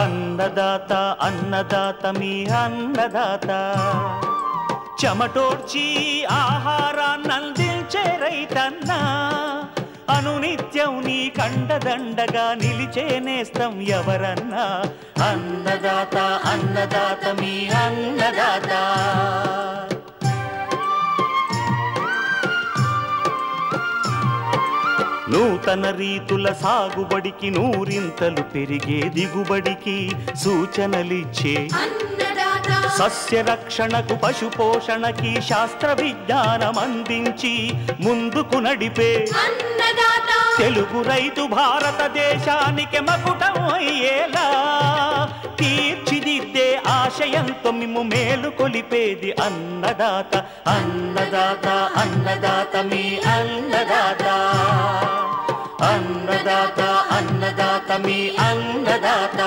అన్నదాత అన్నదాత మీ అన్నదాత చెమటోడ్చి ఆహారాన్నందించే రైతన్నా అనునిత్యం నీ కండదండగా నిలిచే నేస్తం ఎవరన్నా అన్నదాత అన్నదాత మీ అన్నదాత నూతన రీతుల సాగుబడికి నూరింతలు పెరిగే దిగుబడికి సూచనలిచ్చే సస్య రక్షణకు పశు పోషణకి శాస్త్ర విజ్ఞానం అందించి ముందుకు నడిపే తెలుగు రైతు భారతదేశానికి మకుటం అయ్యేలా తీర్చిదిద్దే ఆశయంతో మిమ్ము మేలు కొలిపేది అన్నదాత అన్నదాత అన్నదాత మీ అన్నదాత అన్నదాత అన్నదాత మీ అన్నదాత.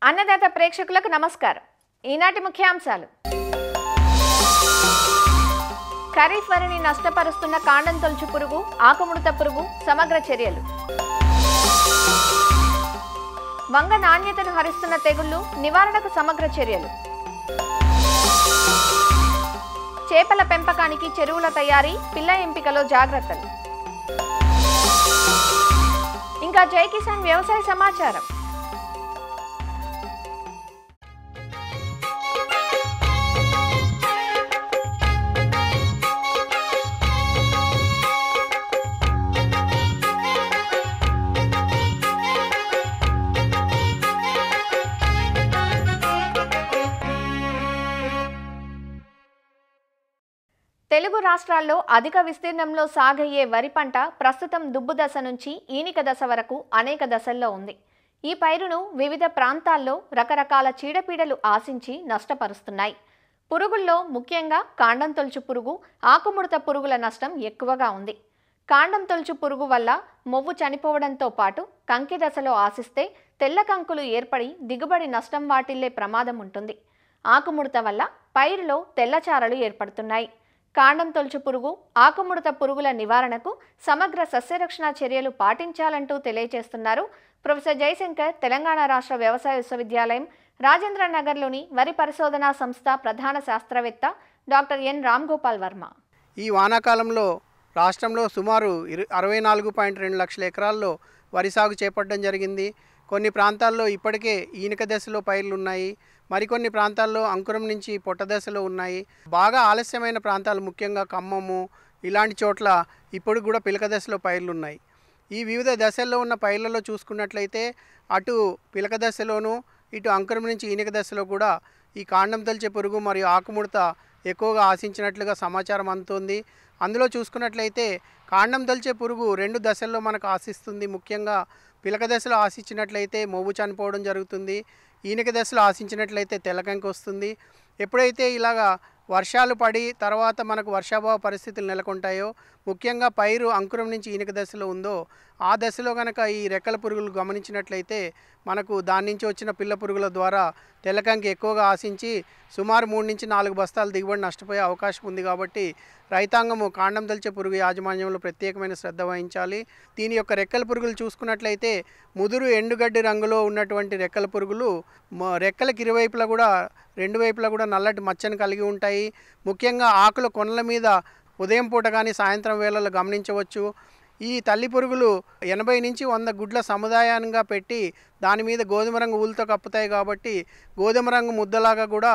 అన్నదాత ప్రేక్షకులకు నమస్కారం. ఈనాటి ముఖ్యాంశాలు: ఖరీఫ్ వరిని నష్టపరుస్తున్న కాండం తొలుచు పురుగు, ఆకుముడత పురుగు సమగ్ర చర్యలు, వంగ నాణ్యతను హరిస్తున్న తెగుళ్లు నివారణకు సమగ్ర చర్యలు, చేపల పెంపకానికి చెరువుల తయారీ, పిల్ల ఎంపికలో జాగ్రత్తలు, ఇంకా జై కిసాన్ వ్యవసాయ సమాచారం. తెలుగు రాష్ట్రాల్లో అధిక విస్తీర్ణంలో సాగయ్యే వరి పంట ప్రస్తుతం దుబ్బు దశ నుంచి ఈనిక దశ వరకు అనేక దశల్లో ఉంది. ఈ పైరును వివిధ ప్రాంతాల్లో రకరకాల చీడపీడలు ఆశించి నష్టపరుస్తున్నాయి. పురుగుల్లో ముఖ్యంగా కాండం తొలుచు పురుగు, ఆకుముడత పురుగుల నష్టం ఎక్కువగా ఉంది. కాండం తొలుచు పురుగు వల్ల మొవ్వు చనిపోవడంతో పాటు కంకి దశలో ఆశిస్తే తెల్ల కంకులు ఏర్పడి దిగుబడి నష్టం వాటిల్లే ప్రమాదం ఉంటుంది. ఆకుముడత వల్ల పైరులో తెల్లచారలు ఏర్పడుతున్నాయి. కాండం తొలుచు పురుగు, ఆకుముడత పురుగుల నివారణకు సమగ్ర సస్యరక్షణ చర్యలు పాటించాలంటూ తెలియజేస్తున్నారు ప్రొఫెసర్ జయశంకర్, తెలంగాణ రాష్ట్ర వ్యవసాయ విశ్వవిద్యాలయం రాజేంద్ర నగర్లోని వరి పరిశోధనా సంస్థ ప్రధాన శాస్త్రవేత్త డాక్టర్ ఎన్ రామ్ గోపాల్ వర్మ. ఈ వానాకాలంలో రాష్ట్రంలో సుమారు 64.2 లక్షల ఎకరాల్లో వరి సాగు చేపట్టడం జరిగింది. కొన్ని ప్రాంతాల్లో ఇప్పటికే ఈనిక దశలో పైర్లు ఉన్నాయి. మరికొన్ని ప్రాంతాల్లో అంకురం నుంచి పొట్ట దశలో ఉన్నాయి. బాగా ఆలస్యమైన ప్రాంతాలు ముఖ్యంగా ఖమ్మము ఇలాంటి చోట్ల ఇప్పుడు కూడా పిలక దశలో పైర్లు ఉన్నాయి. ఈ వివిధ దశల్లో ఉన్న పైర్లలో చూసుకున్నట్లయితే అటు పిలక దశలోను ఇటు అంకురం నుంచి ఈనిక దశలో కూడా ఈ కాండం తొలిచే పురుగు మరియు ఆకుముడత ఎక్కువగా ఆశించినట్లుగా సమాచారం అందుతోంది. అందులో చూసుకున్నట్లయితే కాండం తొలిచే పురుగు 2 దశల్లో మనకు ఆశిస్తుంది. ముఖ్యంగా పిలక దశలో ఆశించినట్లయితే మొవ్వు చనిపోవడం జరుగుతుంది. ఈనిక దశలో ఆశించినట్లయితే తెల్లకంకి వస్తుంది. ఎప్పుడైతే ఇలాగా వర్షాలు పడి తర్వాత మనకు వర్షాభావ పరిస్థితులు నెలకొంటాయో, ముఖ్యంగా పైరు అంకురం నుంచి ఈనిక దశలో ఉందో ఆ దశలో కనుక ఈ రెక్కల పురుగులు గమనించినట్లయితే మనకు దాని నుంచి వచ్చిన పిల్ల పురుగుల ద్వారా తెల్లకంకి ఎక్కువగా ఆశించి సుమారు 3 నుంచి 4 బస్తాలు దిగుబడి నష్టపోయే అవకాశం ఉంది. కాబట్టి రైతాంగము కాండం తొలిచే పురుగు యాజమాన్యంలో ప్రత్యేకమైన శ్రద్ధ వహించాలి. దీని యొక్క రెక్కల పురుగులు చూసుకున్నట్లయితే ముదురు ఎండుగడ్డి రంగులో ఉన్నటువంటి రెక్కల పురుగులు రెక్కలకి ఇరువైపులా కూడా 2 వైపులా కూడా నల్లటి మచ్చను కలిగి ఉంటాయి. ముఖ్యంగా ఆకుల కొనల మీద ఉదయం పూట కానీ సాయంత్రం వేళల్లో గమనించవచ్చు. ఈ తల్లి పురుగులు 80 నుంచి 100 గుడ్ల సముదాయంగా పెట్టి దాని మీద గోధుమ రంగు ఊలుతో కప్పుతాయి. కాబట్టి గోధుమ రంగు ముద్దలాగా కూడా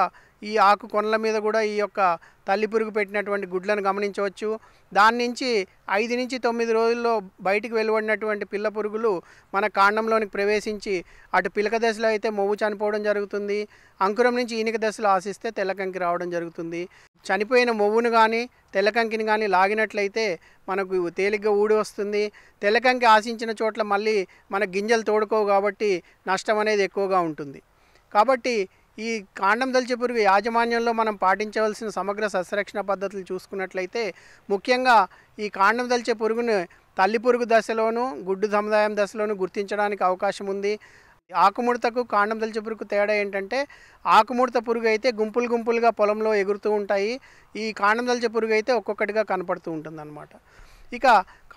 ఈ ఆకు కొనల మీద కూడా ఈ యొక్క తల్లి పురుగు పెట్టినటువంటి గుడ్లను గమనించవచ్చు. దాని నుంచి 5 నుంచి 9 రోజుల్లో బయటికి వెలువడినటువంటి పిల్ల పురుగులు మన కాండంలోనికి ప్రవేశించి అటు పిలక దశలో అయితే మొవ్వు చనిపోవడం జరుగుతుంది. అంకురం నుంచి ఈనిక దశలో ఆశిస్తే తెల్లకంకి రావడం జరుగుతుంది. చనిపోయిన మొవ్వును కానీ తెల్లకంకిని కానీ లాగినట్లయితే మనకు తేలిగ్గా ఊడి వస్తుంది. తెల్లకంకి ఆశించిన చోట్ల మళ్ళీ మన గింజలు తోడుకోవు కాబట్టి నష్టం అనేది ఎక్కువగా ఉంటుంది. కాబట్టి ఈ కాండం తొలిచే పురుగు యాజమాన్యంలో మనం పాటించవలసిన సమగ్ర సస్యరక్షణ పద్ధతులు చూసుకున్నట్లయితే ముఖ్యంగా ఈ కాండం తొలిచే పురుగును తల్లి పురుగు దశలోను గుడ్డు సముదాయం దశలోను గుర్తించడానికి అవకాశం ఉంది. ఆకుముడతకు కాండం తొలిచే పురుగు తేడా ఏంటంటే ఆకుముడత పురుగు అయితే గుంపులు గుంపులుగా పొలంలో ఎగురుతూ ఉంటాయి. ఈ కాండం తొలిచే పురుగు అయితే ఒక్కొక్కటిగా కనపడుతూ ఉంటుంది అన్నమాట. ఇక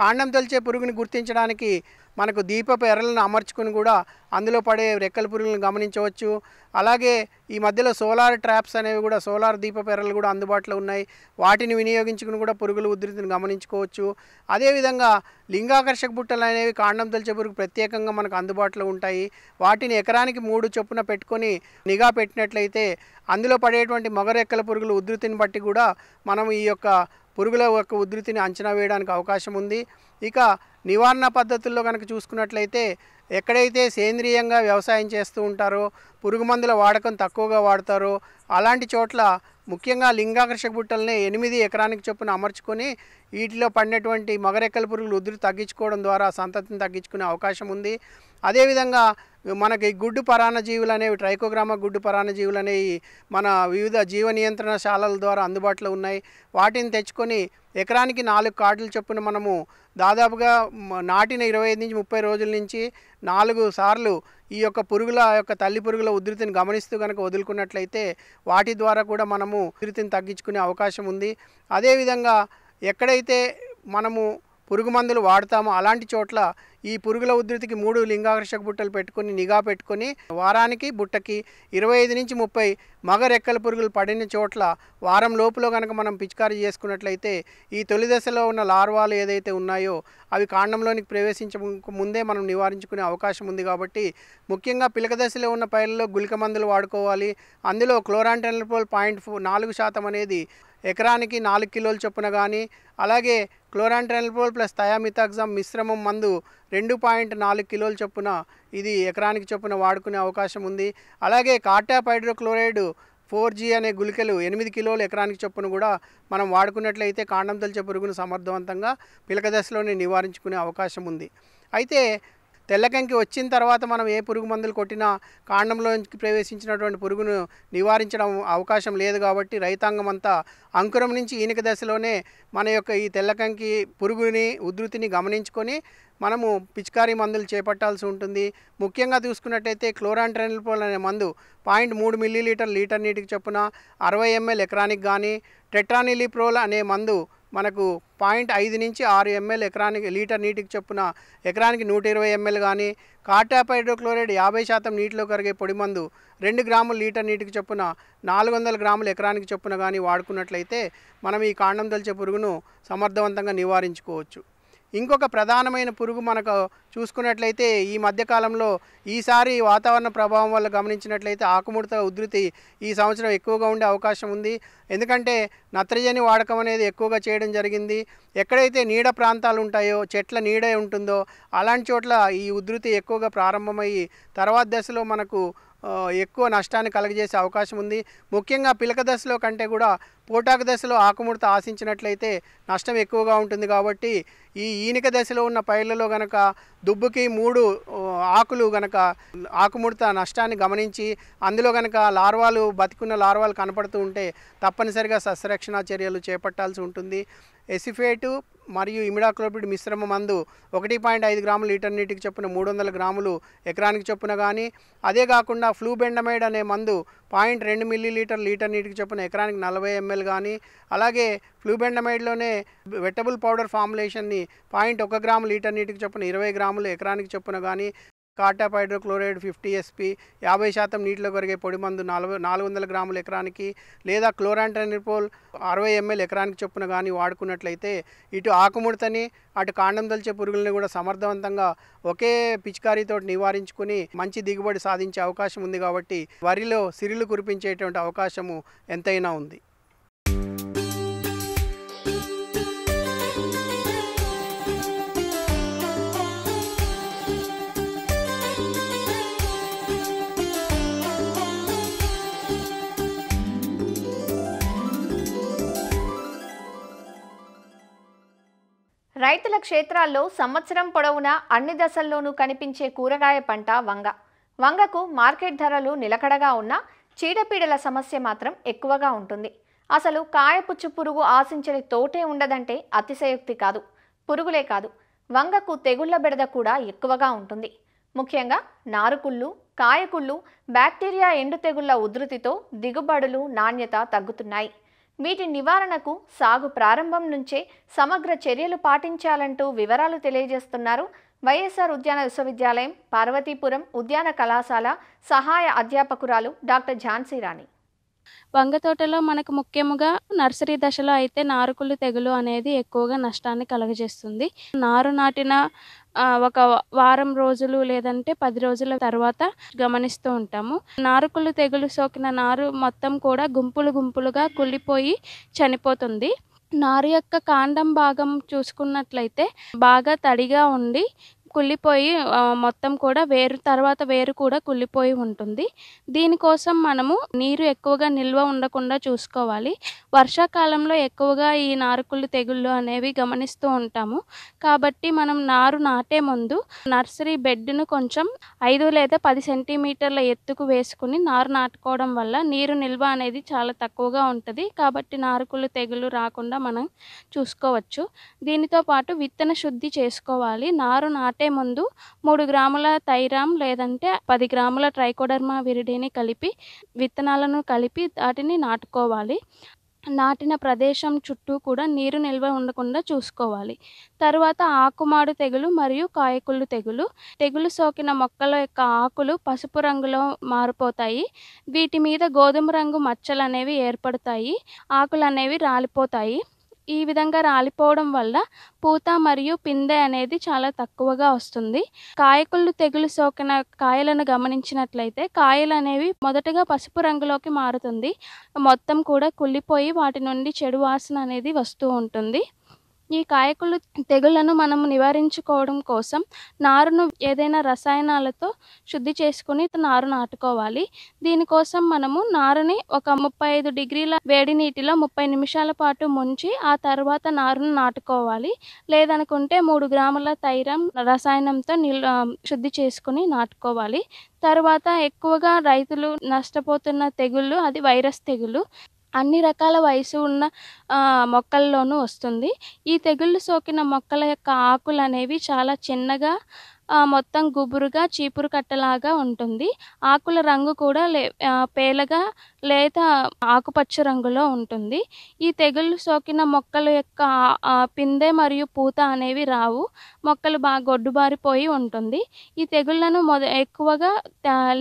కాండం తొలిచే పురుగుని గుర్తించడానికి మనకు దీపపు ఎర్రలను అమర్చుకుని కూడా అందులో పడే రెక్కల పురుగులను గమనించవచ్చు. అలాగే ఈ మధ్యలో సోలార్ ట్రాప్స్ అనేవి కూడా, సోలార్ దీపపు ఎర్రలు కూడా అందుబాటులో ఉన్నాయి. వాటిని వినియోగించుకుని కూడా పురుగుల ఉధృతిని గమనించుకోవచ్చు. అదేవిధంగా లింగాకర్షక బుట్టలు అనేవి కాండం తొలిచే పురుగు ప్రత్యేకంగా మనకు అందుబాటులో ఉంటాయి. వాటిని ఎకరానికి 3 చొప్పున పెట్టుకొని నిఘా పెట్టినట్లయితే అందులో పడేటువంటి మగ రెక్కల పురుగుల ఉధృతిని బట్టి కూడా మనం ఈ యొక్క పురుగుల యొక్క ఉధృతిని అంచనా వేయడానికి అవకాశం ఉంది. ఇక నివారణ పద్ధతుల్లో కనుక చూసుకున్నట్లయితే ఎక్కడైతే సేంద్రియంగా వ్యవసాయం చేస్తూ ఉంటారో, పురుగు మందుల వాడకం తక్కువగా వాడతారో అలాంటి చోట్ల ముఖ్యంగా లింగాకర్షక బుట్టల్ని 8 ఎకరానికి చొప్పున అమర్చుకొని వీటిలో పడినటువంటి మగరెక్కల పురుగులు ఉధృతి తగ్గించుకోవడం ద్వారా సంతతిని తగ్గించుకునే అవకాశం ఉంది. అదేవిధంగా మనకి గుడ్డు పరాన్నజీవులు అనేవి, ట్రైకోగ్రామా గుడ్డు పరాన్నజీవులు అనేవి మన వివిధ జీవ నియంత్రణ శాలల ద్వారా అందుబాటులో ఉన్నాయి. వాటిని తెచ్చుకొని ఎకరానికి 4 కార్డులు చొప్పున మనము దాదాపుగా నాటిన 25 నుంచి 30 రోజుల నుంచి 4 సార్లు ఈ యొక్క పురుగుల యొక్క తల్లి పురుగుల ఉధృతిని గమనిస్తూ కనుక వదులుకున్నట్లయితే వాటి ద్వారా కూడా మనము ఉధృతిని తగ్గించుకునే అవకాశం ఉంది. అదేవిధంగా ఎక్కడైతే మనము పురుగు మందులు వాడతామో అలాంటి చోట్ల ఈ పురుగుల ఉధృతికి 3 లింగాకర్షక బుట్టలు పెట్టుకొని నిఘా పెట్టుకొని వారానికి బుట్టకి 25 నుంచి 30 మగ రెక్కల పురుగులు పడిన చోట్ల వారం లోపులో కనుక మనం పిచికారీ చేసుకున్నట్లయితే ఈ తొలి దశలో ఉన్న లార్వాలు ఏదైతే ఉన్నాయో అవి కాండంలోనికి ప్రవేశించక ముందే మనం నివారించుకునే అవకాశం ఉంది. కాబట్టి ముఖ్యంగా పిలక దశలో ఉన్న పైర్లలో గుళిక మందులు వాడుకోవాలి. అందులో క్లోరాంటెనల్ప్రోల్ 0.4% అనేది ఎకరానికి 4 కిలోల చొప్పున కానీ, అలాగే క్లోరాంటెనల్ప్రోల్ ప్లస్ థయామిథాక్సామ్ మిశ్రమం మందు 2.4 కిలోల చొప్పున ఇది ఎకరానికి చొప్పున వాడుకునే అవకాశం ఉంది. అలాగే కార్టాప్ హైడ్రోక్లోరైడ్ 4G అనే గుళికలు 8 కిలోలు ఎకరానికి చొప్పున కూడా మనం వాడుకున్నట్లయితే కాండం తొలిచే పురుగును సమర్థవంతంగా పిలక దశలోనే నివారించుకునే అవకాశం ఉంది. అయితే తెల్లకంకి వచ్చిన తర్వాత మనం ఏ పురుగు మందులు కొట్టినా కాండంలోకి ప్రవేశించినటువంటి పురుగును నివారించడం అవకాశం లేదు. కాబట్టి రైతాంగం అంతా అంకురం నుంచి ఈనిక దశలోనే మన యొక్క ఈ తెల్లకంకి పురుగుని ఉధృతిని గమనించుకొని మనము పిచికారీ మందులు చేపట్టాల్సి ఉంటుంది. ముఖ్యంగా చూసుకున్నట్టయితే క్లోరాంటెనల్ప్రోల్ అనే మందు 0.3 మిల్లీలీటర్ లీటర్ నీటికి చొప్పున 60 ml ఎకరానికి కానీ, టెట్రానిలిప్రోల్ అనే మందు మనకు 0.5 నుంచి 6 ml ఎకరానికి లీటర్ నీటికి చొప్పున ఎకరానికి 120 ml కానీ, కార్టాప్ హైడ్రోక్లోరైడ్ 50% నీటిలో కరిగే పొడి మందు 2 గ్రాములు లీటర్ నీటికి చొప్పున 400 గ్రాములు ఎకరానికి చొప్పున కానీ వాడుకున్నట్లయితే మనం ఈ కాండం తొలిచే పురుగును సమర్థవంతంగా నివారించుకోవచ్చు. ఇంకొక ప్రధానమైన పురుగు మనకు చూసుకున్నట్లయితే ఈ మధ్యకాలంలో ఈసారి వాతావరణ ప్రభావం వల్ల గమనించినట్లయితే ఆకుముడత ఉధృతి ఈ సంవత్సరం ఎక్కువగా ఉండే అవకాశం ఉంది. ఎందుకంటే నత్రజని వాడకం అనేది ఎక్కువగా చేయడం జరిగింది. ఎక్కడైతే నీడ ప్రాంతాలు ఉంటాయో, చెట్ల నీడ ఉంటుందో అలాంటి చోట్ల ఈ ఉధృతి ఎక్కువగా ప్రారంభమయ్యి తర్వాత దశలో మనకు ఎక్కువ నష్టాన్ని కలుగజేసే అవకాశం ఉంది. ముఖ్యంగా పిలక దశలో కంటే కూడా పోటాకు దశలో ఆకుముడత ఆశించినట్లయితే నష్టం ఎక్కువగా ఉంటుంది. కాబట్టి ఈ ఈనిక దశలో ఉన్న పైర్లలో గనక దుబ్బుకి 3 ఆకులు గనక ఆకుముడత నష్టాన్ని గమనించి అందులో గనక లార్వాలు బతికున్న లార్వాలు కనపడుతూ ఉంటే తప్పనిసరిగా సస్యరక్షణ చర్యలు చేపట్టాల్సి ఉంటుంది. ఎసిఫేటు మరియు ఇమిడాక్లోపిడ్ మిశ్రమ మందు 1.5 గ్రాములు లీటర్ నీటికి చొప్పున 300 గ్రాములు ఎకరానికి చొప్పున కానీ, అదే కాకుండా ఫ్లూబెండమైడ్ అనే మందు 0.2 మిల్లీలీటర్ లీటర్ నీటికి చొప్పున ఎకరానికి 40 ml కానీ, అలాగే ఫ్లూబెండమైడ్లోనే వెటబుల్ పౌడర్ ఫార్ములేషన్ని 0.1 గ్రాము లీటర్ నీటికి చొప్పున 20 గ్రాములు ఎకరానికి చొప్పున కానీ, కార్టాప్ హైడ్రోక్లోరైడ్ 50 SP 50% నీటిలో కరిగే పొడి మందు 400 గ్రాములు ఎకరానికి, లేదా క్లోరాంటెనల్ప్రోల్ 60 ml ఎకరానికి చొప్పున కానీ వాడుకున్నట్లయితే ఇటు ఆకుముడతని అటు కాండం తొలిచే పురుగుల్ని కూడా సమర్థవంతంగా ఒకే పిచికారీతో నివారించుకుని మంచి దిగుబడి సాధించే అవకాశం ఉంది. కాబట్టి వరిలో సిరులు కురిపించేటువంటి అవకాశము ఎంతైనా ఉంది. రైతుల క్షేత్రాల్లో సంవత్సరం పొడవునా అన్ని దశల్లోనూ కనిపించే కూరగాయ పంట వంగ. వంగకు మార్కెట్ ధరలు నిలకడగా ఉన్నా చీడపీడల సమస్య మాత్రం ఎక్కువగా ఉంటుంది. అసలు కాయపుచ్చు పురుగు ఆశించని తోటే ఉండదంటే అతిశయోక్తి కాదు. పురుగులే కాదు, వంగకు తెగుళ్ల బెడద కూడా ఎక్కువగా ఉంటుంది. ముఖ్యంగా నారుకుళ్ళు, కాయకుళ్ళు, బ్యాక్టీరియా ఎండు తెగుళ్ల ఉధృతితో దిగుబడులు, నాణ్యత తగ్గుతున్నాయి. వీటి నివారణకు సాగు ప్రారంభం నుంచే సమగ్ర చర్యలు పాటించాలంటూ వివరాలు తెలియజేస్తున్నారు వైఎస్ఆర్ ఉద్యాన విశ్వవిద్యాలయం పార్వతీపురం ఉద్యాన కళాశాల సహాయ అధ్యాపకురాలు డాక్టర్ ఝాన్సీ రాణి. వంగ తోటలో మనకు ముఖ్యముగా నర్సరీ దశలో అయితే నారుకుళ్ళు తెగులు అనేది ఎక్కువగా నష్టాన్ని కలుగజేస్తుంది. నారు నాటిన ఒక వారం రోజులు లేదంటే 10 రోజుల తర్వాత గమనిస్తూ ఉంటాము. నారుకుళ్ళు తెగులు సోకిన నారు మొత్తం కూడా గుంపులుగా కుళ్ళిపోయి చనిపోతుంది. నారు యొక్క కాండం భాగం చూసుకున్నట్లయితే బాగా తడిగా ఉండి కుళ్ళిపోయి మొత్తం కూడా వేరు కూడా కుళ్ళిపోయి ఉంటుంది. దీనికోసం మనము నీరు ఎక్కువగా నిల్వ ఉండకుండా చూసుకోవాలి. వర్షాకాలంలో ఎక్కువగా ఈ నారుకుళ్ళు తెగుళ్ళు అనేవి గమనిస్తూ ఉంటాము. కాబట్టి మనం నారు నాటే ముందు నర్సరీ బెడ్ను కొంచెం 5 లేదా 10 సెంటీమీటర్ల ఎత్తుకు వేసుకుని నారు నాటుకోవడం వల్ల నీరు నిల్వ అనేది చాలా తక్కువగా ఉంటుంది. కాబట్టి నారుకుళ్ళు తెగులు రాకుండా మనం చూసుకోవచ్చు. దీనితో పాటు విత్తన శుద్ధి చేసుకోవాలి. నారు నాటే ముందు 3 గ్రాముల థైరామ్ లేదంటే 10 గ్రాముల ట్రైకోడర్మా విరిడిని కలిపి విత్తనాలను కలిపి వాటిని నాటుకోవాలి. నాటిన ప్రదేశం చుట్టూ కూడా నీరు నిల్వ ఉండకుండా చూసుకోవాలి. తర్వాత ఆకుమాడు తెగులు మరియు కాయకుళ్ళు తెగులు సోకిన మొక్కల యొక్క ఆకులు పసుపు రంగులో మారిపోతాయి. వీటి మీద గోధుమ రంగు మచ్చలు అనేవి ఏర్పడతాయి. ఆకులు అనేవి రాలిపోతాయి. ఈ విధంగా రాలిపోవడం వల్ల పూత మరియు పిందె అనేది చాలా తక్కువగా వస్తుంది. కాయకుళ్ళు తెగులు సోకిన కాయలను గమనించినట్లయితే కాయలు అనేవి మొదటగా పసుపు రంగులోకి మారుతుంది. మొత్తం కూడా కుళ్ళిపోయి వాటి నుండి చెడు వాసన అనేది వస్తూ ఉంటుంది. ఈ కాయకుళ్ళు తెగుళ్లను మనం నివారించుకోవడం కోసం నారును ఏదైనా రసాయనాలతో శుద్ధి చేసుకుని నారు నాటుకోవాలి. దీనికోసం మనము నారుని ఒక 35 డిగ్రీల వేడి నీటిలో 30 నిమిషాల పాటు ముంచి ఆ తర్వాత నారును నాటుకోవాలి. లేదనుకుంటే 3 గ్రాముల థైరామ్ రసాయనంతో శుద్ధి చేసుకుని నాటుకోవాలి. తర్వాత ఎక్కువగా రైతులు నష్టపోతున్న తెగుళ్ళు అది వైరస్ తెగులు. అన్ని రకాల వయసు ఉన్న మొక్కల్లోనూ వస్తుంది. ఈ తెగుళ్ళు సోకిన మొక్కల యొక్క ఆకులు అనేవి చాలా చిన్నగా మొత్తం గుబురుగా చీపురు కట్టలాగా ఉంటుంది. ఆకుల రంగు కూడా పేలగా లేత ఆకుపచ్చ రంగులో ఉంటుంది. ఈ తెగుళ్ళు సోకిన మొక్కల యొక్క పిందె మరియు పూత అనేవి రావు. మొక్కలు బాగా గొడ్డుబారిపోయి ఉంటుంది. ఈ తెగుళ్లను ఎక్కువగా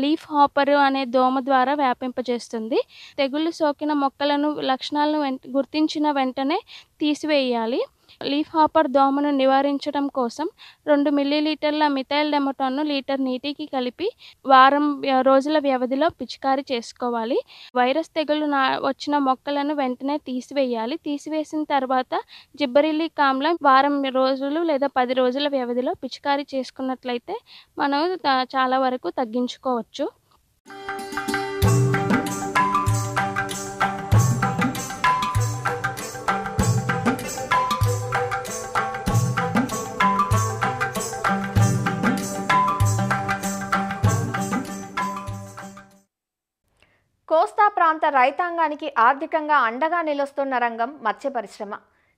లీఫ్ హాపర్ అనే దోమ ద్వారా వ్యాపింపజేస్తుంది. తెగుళ్ళు సోకిన మొక్కలను లక్షణాలను గుర్తించిన వెంటనే తీసివేయాలి. లీఫ్ హాపర్ దోమను నివారించడం కోసం 2 మిల్లీలీటర్ల మిథైల్ డెమటోన్ను లీటర్ నీటికి కలిపి వారం రోజుల వ్యవధిలో పిచికారీ చేసుకోవాలి. వైరస్ తెగులు వచ్చిన మొక్కలను వెంటనే తీసివేయాలి. తీసివేసిన తర్వాత జిబ్బరిలిక్ ఆమ్లం వారం రోజులు లేదా 10 రోజుల వ్యవధిలో పిచికారీ చేసుకున్నట్లయితే మనం చాలా వరకు తగ్గించుకోవచ్చు. కోస్తా ప్రాంత రైతాంగానికి ఆర్థికంగా అండగా నిలుస్తున్న రంగం మత్స్య పరిశ్రమ.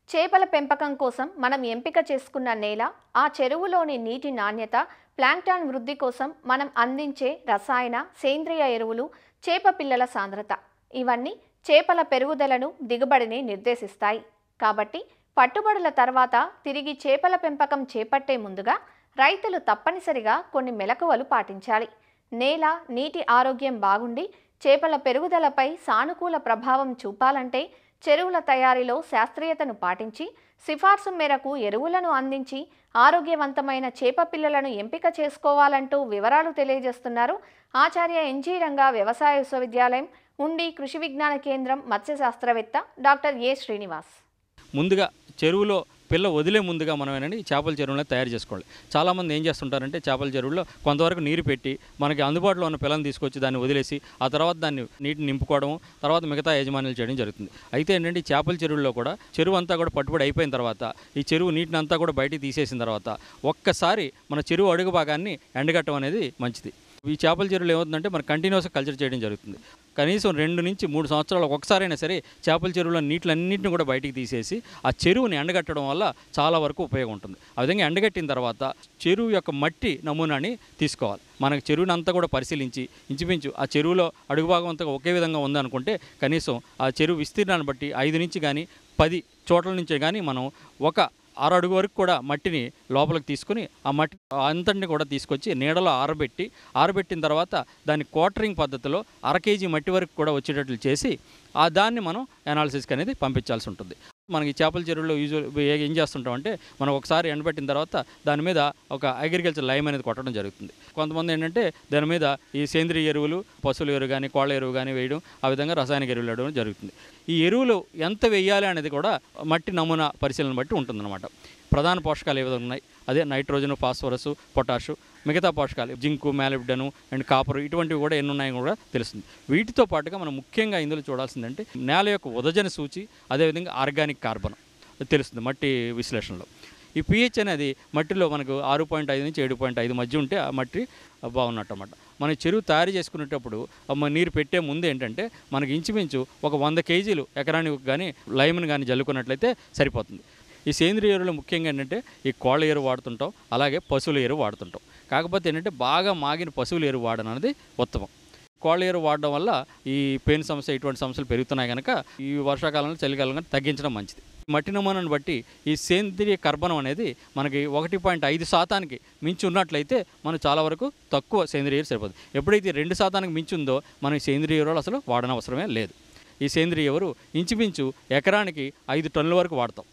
చేపల పెంపకం కోసం మనం ఎంపిక చేసుకున్న నేల, ఆ చెరువులోని నీటి నాణ్యత, ప్లాంక్టాన్ వృద్ధి కోసం మనం అందించే రసాయన, సేంద్రియ ఎరువులు, చేప పిల్లల సాంద్రత ఇవన్నీ చేపల పెరుగుదలను, దిగుబడిని నిర్దేశిస్తాయి. కాబట్టి పట్టుబడుల తర్వాత తిరిగి చేపల పెంపకం చేపట్టే ముందుగా రైతులు తప్పనిసరిగా కొన్ని మెలకువలు పాటించాలి. నేల, నీటి ఆరోగ్యం బాగుండి చేపల పెరుగుదలపై సానుకూల ప్రభావం చూపాలంటే చెరువుల తయారీలో శాస్త్రీయతను పాటించి సిఫార్సు మేరకు ఎరువులను అందించి ఆరోగ్యవంతమైన చేప పిల్లలను ఎంపిక చేసుకోవాలంటూ వివరాలు తెలియజేస్తున్నారు ఆచార్య ఎన్జీ రంగా వ్యవసాయ విశ్వవిద్యాలయం ఉండి కృషి విజ్ఞాన కేంద్రం మత్స్య శాస్త్రవేత్త డాక్టర్ ఏ శ్రీనివాస్. ముందుగా చెరువులో పిల్ల వదిలే ముందుగా మనం ఏంటంటే ఈ చేపల చెరువులను తయారు చేసుకోవాలి. చాలామంది ఏం చేస్తుంటారంటే చేపల చెరువులో కొంతవరకు నీరు పెట్టి మనకి అందుబాటులో ఉన్న పిల్లని తీసుకొచ్చి దాన్ని వదిలేసి ఆ తర్వాత దాన్ని నీటిని నింపుకోవడం, తర్వాత మిగతా యజమానులు చేయడం జరుగుతుంది. అయితే ఏంటంటే ఈ చేపల చెరువుల్లో కూడా చెరువు అంతా కూడా పట్టుబడి అయిపోయిన తర్వాత ఈ చెరువు నీటిని అంతా కూడా బయటికి తీసేసిన తర్వాత ఒక్కసారి మన చెరువు అడుగు భాగాన్ని ఎండగట్టడం అనేది మంచిది. ఈ చేపల చెరువులు ఏమవుతుందంటే మనం కంటిన్యూస్గా కల్చర్ చేయడం జరుగుతుంది. కనీసం 2 నుంచి 3 సంవత్సరాలు ఒకసారైనా సరే చేపల చెరువులో నీటిలన్నింటిని కూడా బయటికి తీసేసి ఆ చెరువుని ఎండగట్టడం వల్ల చాలా వరకు ఉపయోగం ఉంటుంది. ఆ విధంగా ఎండగట్టిన తర్వాత చెరువు యొక్క మట్టి నమూనాని తీసుకోవాలి. మనకు చెరువుని అంతా కూడా పరిశీలించి ఇంచుమించు ఆ చెరువులో అడుగు భాగం అంతా ఒకే విధంగా ఉందనుకుంటే కనీసం ఆ చెరువు విస్తీర్ణాన్ని బట్టి 5 నుంచి కానీ 10 చోట్ల నుంచి కానీ మనం ఒక 6 అడుగు వరకు కూడా మట్టిని లోపలికి తీసుకుని ఆ మట్టి అంతటిని కూడా తీసుకొచ్చి నీడలో ఆరబెట్టిన తర్వాత దాన్ని క్వార్టరింగ్ పద్ధతిలో 1/2 kg మట్టి వరకు కూడా వచ్చేటట్లు చేసి దాన్ని మనం అనాలిసిస్కి అనేది పంపించాల్సి ఉంటుంది. మనకి చేపల చెరువులో ఏం చేస్తుంటామంటే మనం ఒకసారి ఎండబెట్టిన తర్వాత దాని మీద ఒక అగ్రికల్చర్ లైమ్ అనేది కొట్టడం జరుగుతుంది. కొంతమంది ఏంటంటే దాని మీద ఈ సేంద్రియ ఎరువులు, పశువుల ఎరువు కానీ కోళ్ళ ఎరువు కానీ వేయడం, ఆ విధంగా రసాయనిక ఎరువులు వేయడం జరుగుతుంది. ఈ ఎరువులు ఎంత వేయాలి అనేది కూడా మట్టి నమూనా పరిశీలన బట్టి ఉంటుందన్నమాట. ప్రధాన పోషకాలు ఏ విధంగా ఉన్నాయి, అదే నైట్రోజన్, ఫాస్ఫరస్, పొటాషు, మిగతా పోషకాలు జింకు, మాలిబ్డను అండ్ కాపరు ఇటువంటివి కూడా ఎన్ని ఉన్నాయో కూడా తెలుస్తుంది. వీటితో పాటుగా మనం ముఖ్యంగా ఇందులో చూడాల్సిందంటే నేల యొక్క ఉదజన సూచి, అదేవిధంగా ఆర్గానిక్ కార్బన్ తెలుస్తుంది మట్టి విశ్లేషణలో. ఈ pH అనేది మట్టిలో మనకు 6.5 నుంచి 7.5 మధ్య ఉంటే ఆ మట్టి బాగున్నట్టు అన్నమాట. మన చెరువు తయారు చేసుకునేటప్పుడు నీరు పెట్టే ముందు ఏంటంటే మనకి ఇంచుమించు ఒక 100 kg ఎకరానికి కానీ లైమ్ని కానీ జల్లుకున్నట్లయితే సరిపోతుంది. ఈ సేంద్రియ ఎరువులు ముఖ్యంగా ఏంటంటే ఈ కోళ్ళ ఎరువు వాడుతుంటాం, అలాగే పశువుల ఎరువు వాడుతుంటాం. కాకపోతే ఏంటంటే బాగా మాగిన పశువుల ఎరువు వాడడం అనేది ఉత్తమం. కోళ్ళ ఎరువు వాడడం వల్ల ఈ పెయిన్ సమస్య ఇటువంటి సమస్యలు పెరుగుతున్నాయి కనుక ఈ వర్షాకాలంలో చలికాలంలో తగ్గించడం మంచిది. మట్టి నమూనాను బట్టి ఈ సేంద్రియ కర్బనం అనేది మనకి 1.5% మించి ఉన్నట్లయితే మనం చాలా వరకు తక్కువ సేంద్రియ ఎరువు సరిపోతుంది. ఎప్పుడైతే 2% మించి ఉందో మనం సేంద్రియ ఎరువులు అసలు వాడనవసరమే లేదు. ఈ సేంద్రియ ఎరువు ఇంచుమించు ఎకరానికి 5 టన్నుల వరకు వాడతాం.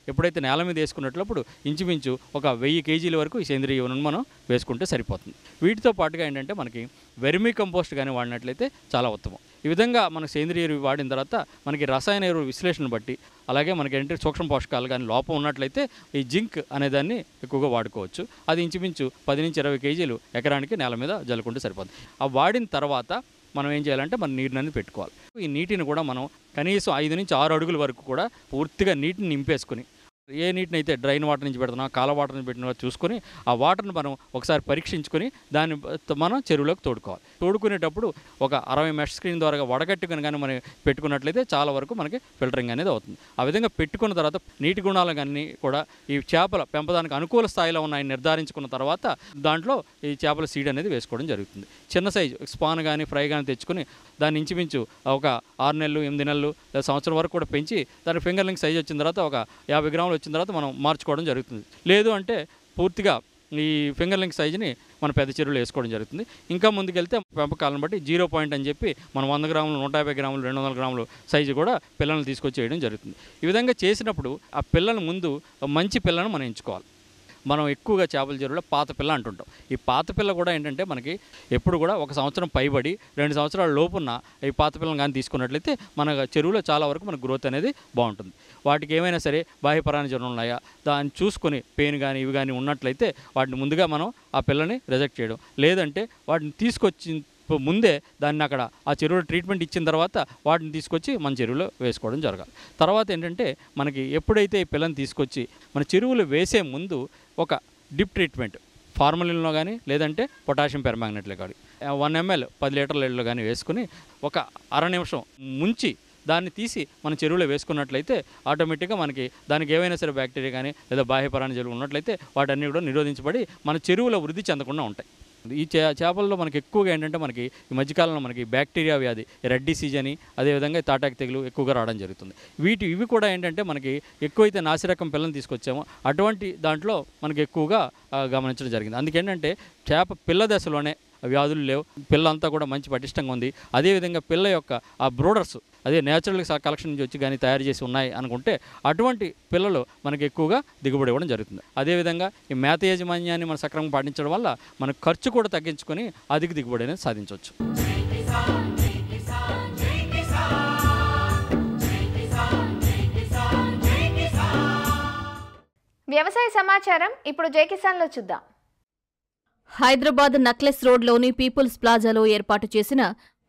ఎప్పుడైతే నేల మీద వేసుకున్నట్లప్పుడు ఇంచుమించు ఒక 1000 kg వరకు ఈ సేంద్రియ ఎరువును మనం వేసుకుంటే సరిపోతుంది. వీటితో పాటుగా ఏంటంటే మనకి వెర్మీ కంపోస్ట్ కానీ వాడినట్లయితే చాలా ఉత్తమం. ఈ విధంగా మన సేంద్రియ ఎరువు వాడిన తర్వాత మనకి రసాయన ఎరువు విశ్లేషణ బట్టి అలాగే మనకి ఏంటంటే సూక్ష్మ పోషకాలు కానీ లోపం ఉన్నట్లయితే ఈ జింక్ అనేదాన్ని ఎక్కువగా వాడుకోవచ్చు. అది ఇంచుమించు 10 నుంచి 20 kg ఎకరానికి నేల మీద జల్లుకుంటే సరిపోతుంది. ఆ వాడిన తర్వాత మనం ఏం చేయాలంటే మన నీటిని పెట్టుకోవాలి. ఈ నీటిని కూడా మనం కనీసం 5 నుంచి 6 అడుగుల వరకు కూడా పూర్తిగా నీటిని నింపేసుకుని ఏ నీటిని అయితే డ్రైన్ వాటర్ నుంచి పెడుతున్నా కాల వాటర్ నుంచి పెట్టినా చూసుకొని ఆ వాటర్ని మనం ఒకసారి పరీక్షించుకొని దాన్ని మనం చెరువులోకి తోడుకోవాలి. తోడుకునేటప్పుడు ఒక 60 మెష్ స్క్రీన్ ద్వారా వడగట్టుకుని కానీ మనం పెట్టుకున్నట్లయితే చాలా వరకు మనకి ఫిల్టరింగ్ అనేది అవుతుంది. ఆ విధంగా పెట్టుకున్న తర్వాత నీటి గుణాలు కానీ కూడా ఈ చేపల పెంపదానికి అనుకూల స్థాయిలో ఉన్నాయని నిర్ధారించుకున్న తర్వాత దాంట్లో ఈ చేపల సీడ్ అనేది వేసుకోవడం జరుగుతుంది. చిన్న సైజు స్పాన్ కానీ ఫ్రై కానీ తెచ్చుకొని దాన్ని ఇంచుమించు ఒక 6 నెలలు 8 నెలలు సంవత్సరం వరకు కూడా పెంచి దాని ఫింగర్లింగ్ సైజ్ వచ్చిన తర్వాత ఒక 50 గ్రాములు వచ్చిన తర్వాత మనం మార్చుకోవడం జరుగుతుంది. లేదు అంటే పూర్తిగా ఈ ఫింగర్లింగ్ సైజుని మన పెద్ద చెరువులో వేసుకోవడం జరుగుతుంది. ఇంకా ముందుకెళ్తే పెంపకాలను బట్టి 0 పాయింట్ అని చెప్పి మనం 100 గ్రాములు 150 గ్రాములు 200 గ్రాములు సైజు కూడా పిల్లలను తీసుకొచ్చి వేయడం జరుగుతుంది. ఈ విధంగా చేసినప్పుడు ఆ పిల్లల ముందు మంచి పిల్లను మనం ఎంచుకోవాలి. మనం ఎక్కువగా చేపల చెరువులో పాత పిల్ల అంటుంటాం. ఈ పాత పిల్ల కూడా ఏంటంటే మనకి ఎప్పుడు కూడా 1 సంవత్సరం పైబడి 2 సంవత్సరాల లోపున్న ఈ పాత పిల్లని కానీ తీసుకున్నట్లయితే మన చెరువులో చాలా వరకు మన గ్రోత్ అనేది బాగుంటుంది. వాటికి ఏమైనా సరే బాహ్య పరాన్నజీవులు ఉన్నాయా దాన్ని చూసుకొని పెయిన్ కానీ ఇవి కానీ ఉన్నట్లయితే వాటిని ముందుగా మనం ఆ పిల్లని రిజెక్ట్ చేయడం, లేదంటే వాటిని తీసుకొచ్చి ముందే దాన్ని అక్కడ ఆ చెరువులో ట్రీట్మెంట్ ఇచ్చిన తర్వాత వాటిని తీసుకొచ్చి మన చెరువులో వేసుకోవడం జరగాలి. తర్వాత ఏంటంటే మనకి ఎప్పుడైతే ఈ పిల్లని తీసుకొచ్చి మన చెరువులో వేసే ముందు ఒక డిప్ ట్రీట్మెంట్ ఫార్మలిన్లో కానీ లేదంటే పొటాషియం పెర్మాంగనేట్లో కానీ 1 ml 10 లీటర్ల నీళ్ళలో కానీ వేసుకుని ఒక 1/2 నిమిషం ముంచి దాన్ని తీసి మన చెరువులో వేసుకున్నట్లయితే ఆటోమేటిక్గా మనకి దానికి ఏవైనా సరే బ్యాక్టీరియా కానీ లేదా బాహ్య పరాన్నజీవులు ఉన్నట్లయితే వాటన్నీ కూడా నిరోధించబడి మన చెరువులో వృద్ధి చెందకుండా ఉంటాయి. ఈ చేపల్లో మనకి ఎక్కువగా ఏంటంటే మనకి ఈ మధ్యకాలంలో మనకి బ్యాక్టీరియా వ్యాధి రెడ్ డిసీజ్ అని అదేవిధంగా తాటాకు తెగులు ఎక్కువగా రావడం జరుగుతుంది. ఇవి కూడా ఏంటంటే మనకి ఎక్కువైతే నాసిరకం పిల్లని తీసుకొచ్చామో అటువంటి దాంట్లో మనకి ఎక్కువగా గమనించడం జరిగింది. అందుకేంటంటే చేప పిల్ల దశలోనే వ్యాధులు లేవు, పిల్ల అంతా కూడా మంచి పటిష్టంగా ఉంది. అదేవిధంగా పిల్ల యొక్క ఆ బ్రూడర్స్ అదే నేచురల్ కలెక్షన్ నుంచి వచ్చి కానీ తయారు చేసి ఉన్నాయి అనుకుంటే అటువంటి పిల్లలు మనకి ఎక్కువగా దిగుబడి ఇవ్వడం జరుగుతుంది. అదేవిధంగా ఈ మేత యాజమాన్యాన్ని మనం సక్రమంగా పాటించడం వల్ల మన ఖర్చు కూడా తగ్గించుకొని అధిక దిగుబడి అనేది సాధించవచ్చు. వ్యవసాయ సమాచారం ఇప్పుడు జై కిసాన్లో చూద్దాం. హైదరాబాద్ నక్లెస్ రోడ్లోని పీపుల్స్ ప్లాజాలో ఏర్పాటు చేసిన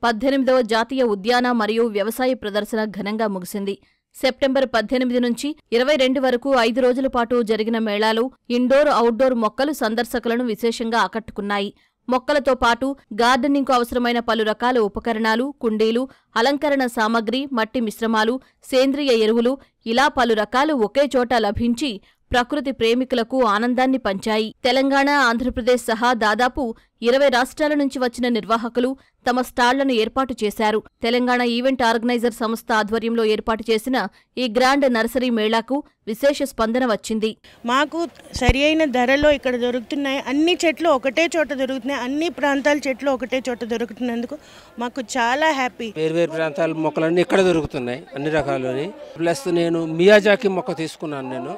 18వ జాతీయ ఉద్యాన మరియు వ్యవసాయ ప్రదర్శన ఘనంగా ముగిసింది. సెప్టెంబర్ 18 నుంచి 22 వరకు 5 రోజుల పాటు జరిగిన మేళాలో ఇండోర్, అవుట్డోర్ మొక్కలు సందర్శకులను విశేషంగా ఆకట్టుకున్నాయి. మొక్కలతో పాటు గార్డెనింగ్కు అవసరమైన పలు రకాల ఉపకరణాలు, కుండీలు, అలంకరణ సామగ్రి, మట్టి మిశ్రమాలు, సేంద్రియ ఎరువులు ఇలా పలు రకాలు ఒకే చోట లభించి ప్రకృతి ప్రేమికులకు ఆనందాన్ని పంచాయి. తెలంగాణ, ఆంధ్రప్రదేశ్ సహా దాదాపు 20 రాష్ట్రాల నుంచి వచ్చిన నిర్వాహకులు తమ స్టాళ్లను ఏర్పాటు చేశారు. తెలంగాణ ఈవెంట్ ఆర్గనైజర్ సంస్థ ఆధ్వర్యంలో ఏర్పాటు చేసిన ఈ గ్రాండ్ నర్సరీ మేళాకు విశేష స్పందన వచ్చింది. మాకు సరి అయిన ధరలో ఇక్కడ దొరుకుతున్నాయి. అన్ని చెట్లు ఒకటే చోట దొరుకుతున్నాయి. అన్ని ప్రాంతాల చెట్లు ఒకటే చోట దొరుకుతున్నందుకు మాకు చాలా హ్యాపీ. వేరు ప్రాంతాల మొక్కలన్నీ ఇక్కడ దొరుకుతున్నాయి, అన్ని రకాలని. ప్లస్ నేను మియాజాకి మొక్క తీసుకున్నాను. నేను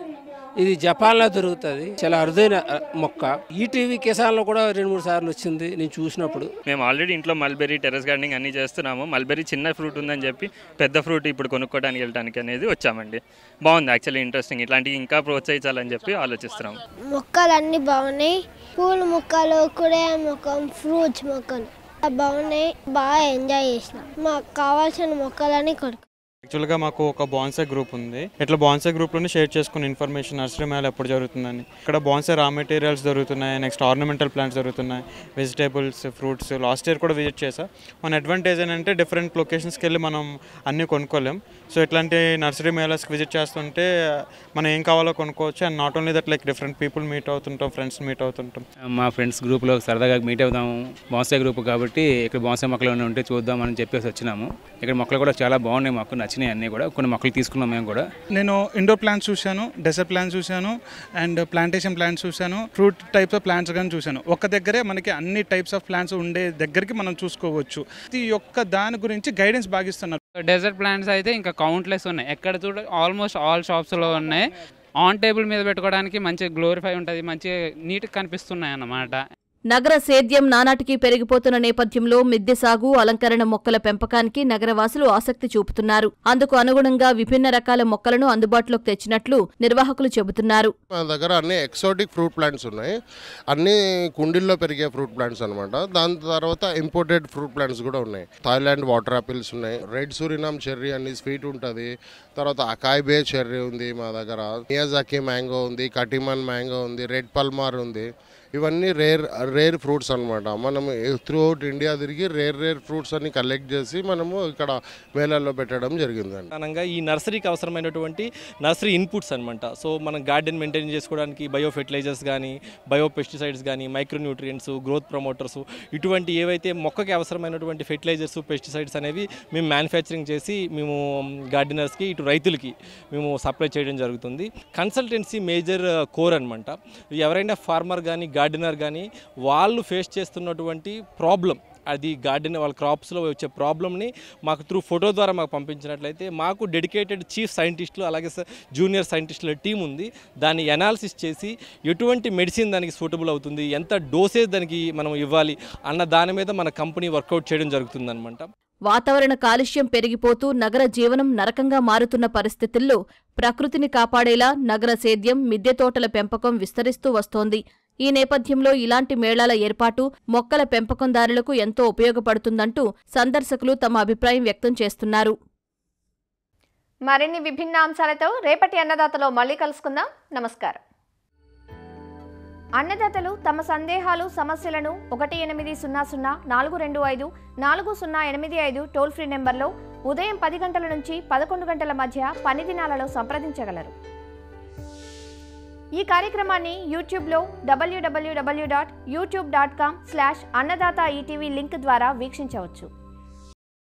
ఇది జపాన్లో దొరుకుతుంది, చాలా అరుదైన మొక్క. ఈటీవీ కిసాన్లో కూడా 2-3 సార్లు వచ్చింది నేను చూసినప్పుడు. మేము ఆల్రెడీ ఇంట్లో మల్బెరీ, టెర్రస్ గార్డెనింగ్ అన్నీ చేస్తున్నాము. మల్బెరీ చిన్న ఫ్రూట్ ఉందని చెప్పి పెద్ద ఫ్రూట్ ఇప్పుడు కొనుక్కోవడానికి వెళ్ళడానికి అనేది వచ్చామండి. బాగుంది, యాక్చువల్లీ ఇంట్రెస్టింగ్. ఇట్లాంటివి ఇంకా ప్రోత్సహించాలని చెప్పి ఆలోచిస్తున్నాము. మొక్కలు అన్నీ బాగున్నాయి. పూల మొక్కలు, కూరగాయల మొక్కలు, ఫ్రూట్స్ మొక్కలు బాగున్నాయి. బాగా ఎంజాయ్ చేసినాం. మాకు కావాల్సిన మొక్కలన్నీ కొనుక్కో. యాక్చువల్గా మాకు ఒక బాన్సై గ్రూప్ ఉంది. ఇట్లా బాన్సై గ్రూప్లోనే షేర్ చేసుకున్న ఇన్ఫర్మేషన్ నర్సరీ మేళ ఎప్పుడు జరుగుతుందని. ఇక్కడ బాన్సై రా మెటీరియల్స్ దొరుకుతున్నాయి, నెక్స్ట్ ఆర్నమెంటల్ ప్లాంట్స్ దొరుకుతున్నాయి, వెజిటేబుల్స్, ఫ్రూట్స్. లాస్ట్ ఇయర్ కూడా విజిట్ చేసా. మన అడ్వాంటేజ్ ఏంటంటే డిఫరెంట్ లొకేషన్స్కి వెళ్ళి మనం అన్నీ కొనుక్కోలేం. సో ఇట్లాంటి నర్సరీ మేళాస్కి విజిట్ చేస్తుంటే మనం ఏం కావాలో కొనుక్కోవచ్చు. And not only that, like different people meet అవుతుంటాం, ఫ్రెండ్స్ మీట్ అవుతుంటాం. మా ఫ్రెండ్స్ గ్రూప్లో సరదాగా మీట్ అవుదాము. బాన్సై గ్రూప్ కాబట్టి ఇక్కడ బాన్సై మొక్కలు ఏమైనా ఉంటే చూద్దామని చెప్పేసి వచ్చినాము. ఇక్కడ మొక్కలు కూడా చాలా బాగున్నాయి, మాకు నచ్చినాయి. అన్నీ కూడా కొన్ని మొక్కలు తీసుకున్నాం మేము కూడా. నేను ఇండోర్ ప్లాంట్స్ చూశాను, డెజర్ట్ ప్లాంట్స్ చూశాను, అండ్ ప్లాంటేషన్ ప్లాంట్స్ చూశాను, ఫ్రూట్ టైప్స్ ఆఫ్ ప్లాంట్స్ కానీ చూశాను. ఒక్క దగ్గరే మనకి అన్ని టైప్స్ ఆఫ్ ప్లాంట్స్ ఉండే దగ్గరికి మనం చూసుకోవచ్చు. ఈ యొక్క దాని గురించి గైడెన్స్ బాగిస్తున్నారు. డెజర్ట్ ప్లాంట్స్ అయితే ఇంకా కౌంట్లెస్ ఉన్నాయి. ఎక్కడ చూడ ఆల్మోస్ట్ ఆల్ షాప్స్లో ఉన్నాయి. ఆన్ టేబుల్ మీద పెట్టుకోవడానికి మంచి గ్లోరిఫై ఉంటుంది, మంచి నీట్గా కనిపిస్తున్నాయి అన్నమాట. నగర సేద్యం నానాటికి పెరిగిపోతున్న నేపథ్యంలో మిద్దె సాగు, అలంకరణ మొక్కల పెంపకానికి నగరవాసులు ఆసక్తి చూపుతున్నారు. అందుకు అనుగుణంగా విభిన్న రకాల మొక్కలను అందుబాటులోకి తెచ్చినట్లు నిర్వాహకులు చెబుతున్నారు. మన దగ్గర అన్ని ఎక్సోటిక్ ఫ్రూట్ ప్లాంట్స్ ఉన్నాయి. అన్ని కుండీల్లో పెరిగే ఫ్రూట్ ప్లాంట్స్ అనమాట. దాని తర్వాత ఇంపోర్టెడ్ ఫ్రూట్ ప్లాంట్స్ కూడా ఉన్నాయి. థాయిలాండ్ వాటర్ ఆపిల్స్ ఉన్నాయి, రెడ్ సూరినామ్ చెర్రీ అన్ని స్వీట్ ఉంటుంది. తర్వాత అకాయ్ బే చెర్రీ ఉంది మా దగ్గర, మియాజాకి మ్యాంగో ఉంది, కటిమన్ మ్యాంగో ఉంది, రెడ్ పల్మార్ ఉంది. ఇవన్నీ రేర్ ఫ్రూట్స్ అనమాట. మనం త్రూ అవుట్ ఇండియా తిరిగి రేర్ ఫ్రూట్స్ అన్ని కలెక్ట్ చేసి మనము ఇక్కడ మేళాల్లో పెట్టడం జరిగిందండి. అనగా ఈ నర్సరీకి అవసరమైనటువంటి నర్సరీ ఇన్పుట్స్ అనమాట. సో మనం గార్డెన్ మెయింటైన్ చేసుకోవడానికి బయో ఫెర్టిలైజర్స్ కానీ, బయో పెస్టిసైడ్స్ కానీ, మైక్రోన్యూట్రియంట్స్, గ్రోత్ ప్రమోటర్స్, ఇటువంటి ఏవైతే మొక్కకి అవసరమైనటువంటి ఫెర్టిలైజర్స్, పెస్టిసైడ్స్ అనేవి మేము మ్యానుఫ్యాక్చరింగ్ చేసి మేము గార్డెనర్స్కి, ఇటు రైతులకి మేము సప్లై చేయడం జరుగుతుంది. కన్సల్టెన్సీ మేజర్ కోర్ అనమాట. ఎవరైనా ఫార్మర్ కానీ, గార్డెనర్ కానీ వాళ్ళు ఫేస్ చేస్తున్నటువంటి ప్రాబ్లం, అది గార్డెన్ వాళ్ళ క్రాప్స్లో వచ్చే ప్రాబ్లమ్ని మాకు త్రూ ఫోటో ద్వారా మాకు పంపించినట్లయితే మాకు డెడికేటెడ్ చీఫ్ సైంటిస్టులు అలాగే జూనియర్ సైంటిస్టుల టీం ఉంది. దాన్ని అనాలిసిస్ చేసి ఎటువంటి మెడిసిన్ దానికి సూటబుల్ అవుతుంది, ఎంత డోసేజ్ దానికి మనం ఇవ్వాలి అన్న దాని మీద మన కంపెనీ వర్కౌట్ చేయడం జరుగుతుందన్నమాట. వాతావరణ కాలుష్యం పెరిగిపోతూ నగర జీవనం నరకంగా మారుతున్న పరిస్థితుల్లో ప్రకృతిని కాపాడేలా నగర సేద్యం, మిద్దె తోటల పెంపకం విస్తరిస్తూ వస్తోంది. ఈ నేపథ్యంలో ఇలాంటి మేళాల ఏర్పాటు మొక్కల పెంపకందారులకు ఎంతో ఉపయోగపడుతుందంటూ సందర్శకులు తమ అభిప్రాయం వ్యక్తం చేస్తున్నారు. మరిన్ని విభిన్న అంశాలతో రేపటి అన్నదాతలో మళ్ళీ కలుసుకుందాం. నమస్కారం. అన్నదాతలు తమ సందేహాలు, సమస్యలను 1800-425-4085 టోల్ ఫ్రీ నెంబర్లో ఉదయం 10 గంటల నుంచి 11 గంటల మధ్య పని దినాలలో సంప్రదించగలరు. ఈ కార్యక్రమాన్ని యూట్యూబ్లో www.youtube.com/annadata ETV లింక్ ద్వారా వీక్షించవచ్చు.